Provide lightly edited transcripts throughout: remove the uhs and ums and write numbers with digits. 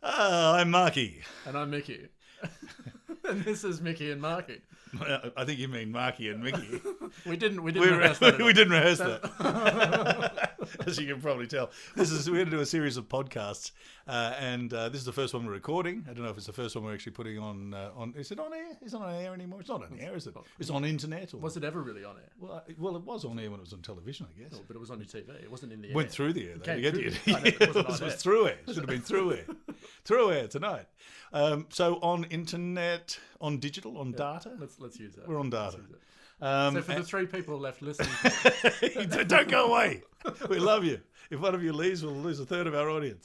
I'm Marky. And I'm Mickey. And this is Mickey and Marky. I think you mean Marky and Mickey. We didn't rehearse that. We didn't rehearse that. As you can probably tell. We're going to do a series of podcasts, and this is the first one we're recording. I don't know if it's the first one we're actually putting on. Is it on air? Is it on air anymore? It's not on air, is it? It's on internet. Or... Was it ever really on air? Well, it was on air when it was on television, I guess. Oh, but it was on your TV. It wasn't in the air. Went through the air, though. It was through air. Should have been through air. Through air tonight. So on internet, on digital, on data. Let's use that. We're on data. So for the three people left listening, don't go away. We love you. If one of you leaves, we'll lose a third of our audience.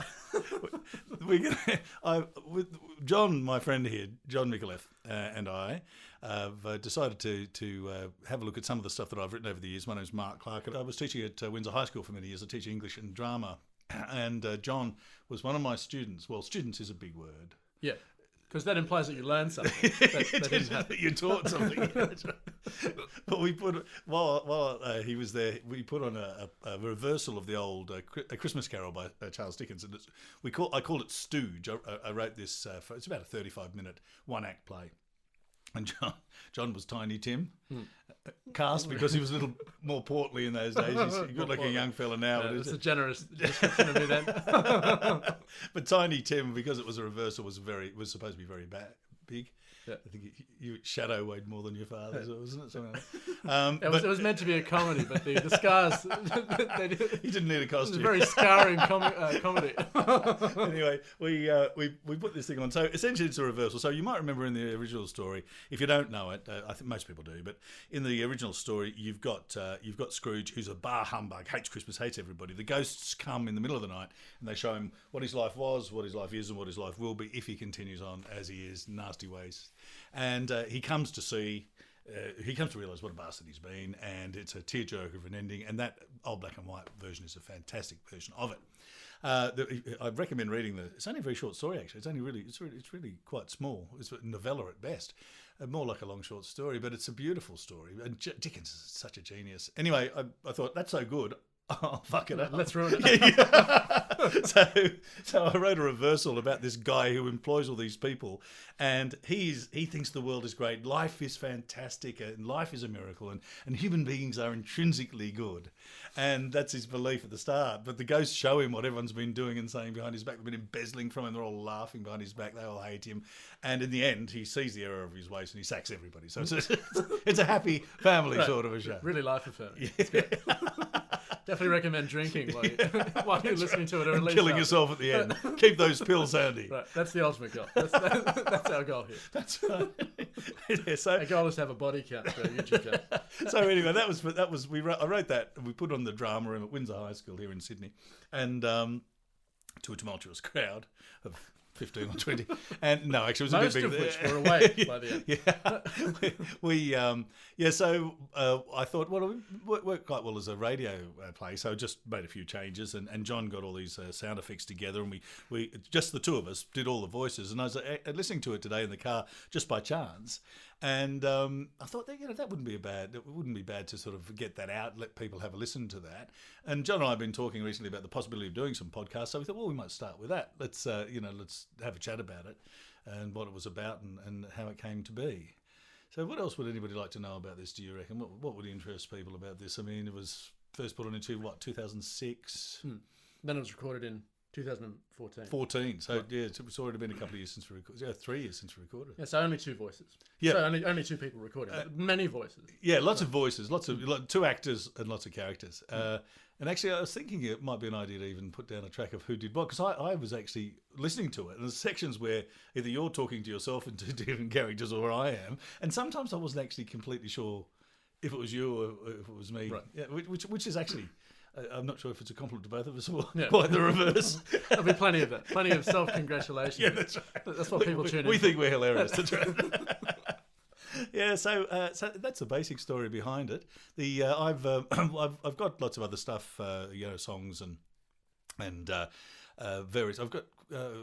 With John, my friend here, John Micallef, and I have decided to have a look at some of the stuff that I've written over the years. My name's Mark Clark. I was teaching at Windsor High School for many years. I teach English and drama. And John was one of my students. Well, students is a big word. Yeah. Because that implies that you learned something. That didn't happen. You taught something. But we put while he was there, we put on a reversal of the old A Christmas Carol by Charles Dickens, and I called it Stooge. I wrote this. It's about a 35-minute one-act play, and John was Tiny Tim. Cast because he was a little more portly in those days. He's a good-looking young fella now. It's a generous description of me then. But Tiny Tim, because it was a reversal, was supposed to be very big. Yeah. I think your shadow weighed more than your father's, wasn't it? Something like it was meant to be a comedy, but the scars. He didn't need a costume. It was a very scarring comedy. Anyway, we put this thing on. So essentially, it's a reversal. So you might remember in the original story, if you don't know it, I think most people do, but in the original story, you've got Scrooge, who's a bar humbug, hates Christmas, hates everybody. The ghosts come in the middle of the night and they show him what his life was, what his life is, and what his life will be if he continues on as he is, nasty ways. And he comes to realise what a bastard he's been, and it's a tearjerker of an ending. And that old black and white version is a fantastic version of it. I'd recommend reading it's only a very short story actually. It's really quite small. It's a novella at best, more like a long short story, but it's a beautiful story. And Dickens is such a genius. Anyway, I thought that's so good. Oh, fuck it up. Let's ruin it. So I wrote a reversal about this guy who employs all these people, and he thinks the world is great, life is fantastic, and life is a miracle, and human beings are intrinsically good. And that's his belief at the start. But the ghosts show him what everyone's been doing and saying behind his back. They've been embezzling from him. They're all laughing behind his back. They all hate him. And in the end, he sees the error of his ways and he sacks everybody. So it's a happy family sort of a show. Really life affirming. Yeah. Definitely recommend drinking while you're listening to it. Or at least killing yourself at the end. Keep those pills handy. Right, that's the ultimate goal. That's our goal here. That's right. Yeah, so our goal is to have a body count for our YouTube channel. So anyway, I wrote that and we put on the drama room at Windsor High School here in Sydney, and to a tumultuous crowd of 15 or 20, and no, actually it was most a bit bigger. Most of which were awake by the Yeah, end. So I thought, well, it worked quite well as a radio play, so I just made a few changes, and John got all these sound effects together, and we just the two of us did all the voices, and I was listening to it today in the car just by chance. And I thought that wouldn't be bad to sort of get that out, let people have a listen to that. And John and I have been talking recently about the possibility of doing some podcasts, so we thought, well, we might start with that. Let's have a chat about it and what it was about and how it came to be. So what else would anybody like to know about this, do you reckon? What would interest people about this? I mean, it was first put on into 2006? Then it was recorded in 2014. 14. So yeah, it's already been a couple of years since we recorded. Yeah, 3 years since we recorded. Yeah, so only two voices. Yeah, so only two people recording. But many voices. Yeah, lots of voices, two actors and lots of characters. And actually, I was thinking it might be an idea to even put down a track of who did what, because I was actually listening to it, and there's sections where either you're talking to yourself and to different characters, or I am, and sometimes I wasn't actually completely sure if it was you or if it was me. Right. Yeah, which is actually. I'm not sure if it's a compliment to both of us or quite the reverse. There'll be plenty of that. Plenty of self-congratulations. Yeah, that's right. That's what people tune in. We think we're hilarious. That's right. Yeah, so that's the basic story behind it. I've got lots of other stuff, songs and various. I've got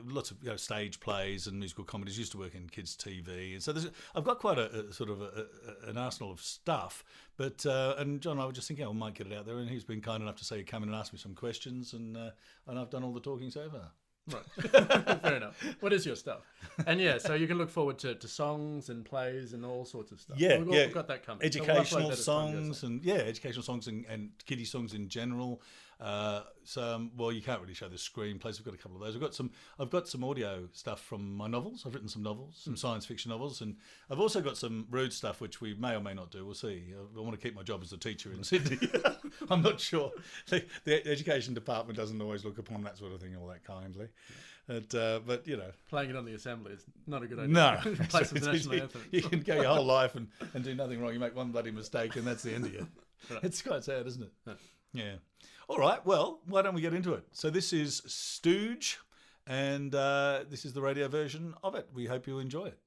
lots of stage plays and musical comedies. Used to work in kids' TV, and so I've got quite a sort of an arsenal of stuff. But and John and I were just thinking, I might get it out there, and he's been kind enough to say come in and ask me some questions, and I've done all the talking so far. Right. Fair enough. What is your stuff? And yeah, so you can look forward to songs and plays and all sorts of stuff. Yeah, We've got that coming. So we'll upload educational that as time goes songs and educational songs and kiddie songs in general. Well, you can't really show the screenplays. We've got a couple of those. I've got some audio stuff from my novels. I've written some novels, some science fiction novels, and I've also got some rude stuff which we may or may not do. We'll see. I want to keep my job as a teacher in Sydney. I'm not sure. The education department doesn't always look upon that sort of thing all that kindly. But you know, Playing it on the assembly is not a good idea. no, Play some national anthem. you can go your whole life and do nothing wrong. You make one bloody mistake, and that's the end of you. Right. It's quite sad, isn't it? Yeah. Yeah. All right. Well, why don't we get into it? So this is Stooge, and this is the radio version of it. We hope you enjoy it.